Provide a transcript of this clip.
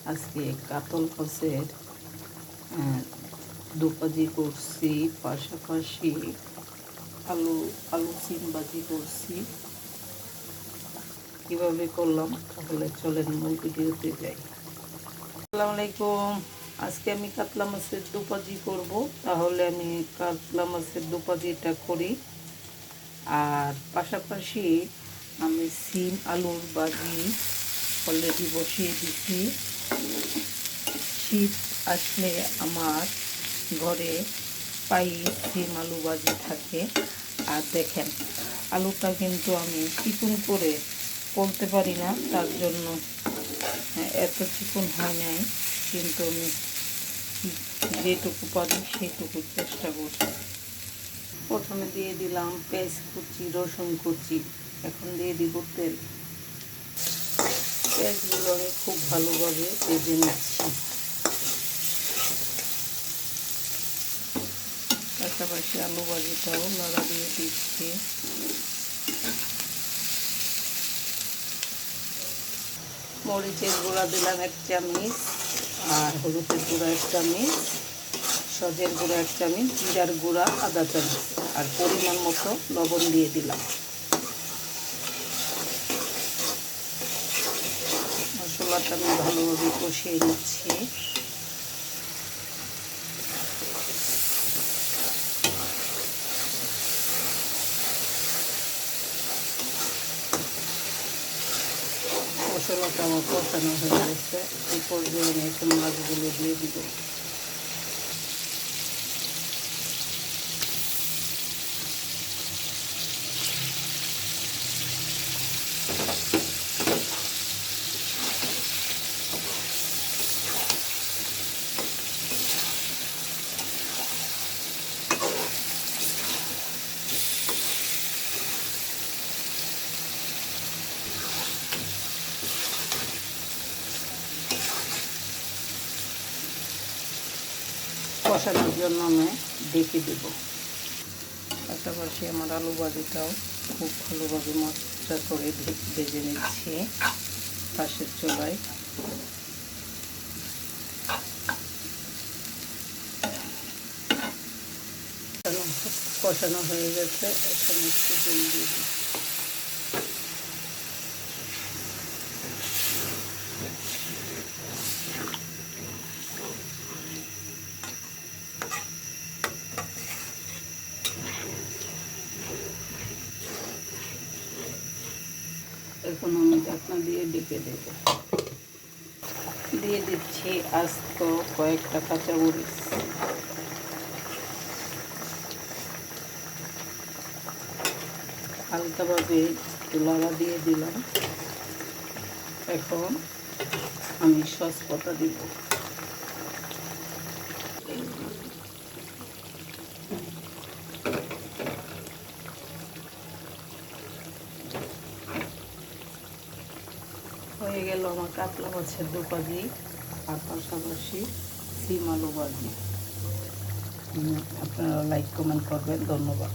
আজকে কাতল মাছের দুপাজি করছি, পাশাপাশি আলু আলু সিম ভাজি করছি। কীভাবে করলাম তাহলে চলেন মূল ভিডিওতে যাই। আসসালামু আলাইকুম। আজকে আমি কাতলা মাছের দুপাজি করব, তাহলে আমি কাতলা মাছের দুপাজিটা করি। আর পাশাপাশি আমি সিম আলুর ভাজি অলরেডি বসিয়ে দিচ্ছি। শীত আসলে আমার ঘরে পাইয়ে সিম আলু ভাজি থাকে। আর দেখেন, আলুটা কিন্তু আমি চিকন করে বলতে পারি না, তার জন্য এত চিকন হয় নাই, কিন্তু আমি যেটুকু পারি সেটুকু চেষ্টা করছি। প্রথমে দিয়ে দিলাম পেঁয়াজ কুচি, রসুন কুচি, এখন দিয়ে দিব তেল। পেঁয়াজগুলো আমি খুব ভালোভাবে ভেজে নিচ্ছি। পাশাপাশি আলু ভাজিটাও নাড়া দিয়ে দিচ্ছি। মরিচের গুঁড়া দিলাম 1 চামচ, আর হলুদের গুঁড়া 1 চামচ, সজের গুঁড়া 1 চামচ, জিরার গুঁড়া আধা চামচ, আর পরিমাণ মতো লবণ দিয়ে দিলাম। মশলাটা আমি ভালোভাবে কষিয়ে নিচ্ছি। মশলাটা আমার কষানো হয়ে গেছে। এই পর্যায়ে আমি এখন মাছগুলো দিয়ে দিব। কষানোর জন্য আমি ঢেকে দেব। পাশাপাশি আমার আলু ভাজিটাও খুব ভালোভাবে মশলা করে ভেজে নিচ্ছি পাশের চুলায়। কষানো হয়ে গেছে, এখানে একটু জল দিয়ে দিই। এখন আমি ঢাকনা দিয়ে ঢেকে দেব। দিয়ে দিচ্ছি আস্ত কয়েকটা কাঁচামরিচ। হালকাভাবে একটু লড়া দিয়ে দিলাম। এখন আমি সস পাতা দিব। হয়ে গেল আমার কাতলা মাছের দুপাজি, আর পাশাপাশি সিম আলু ভাজি। আপনারা লাইক কমেন্ট করবেন। ধন্যবাদ।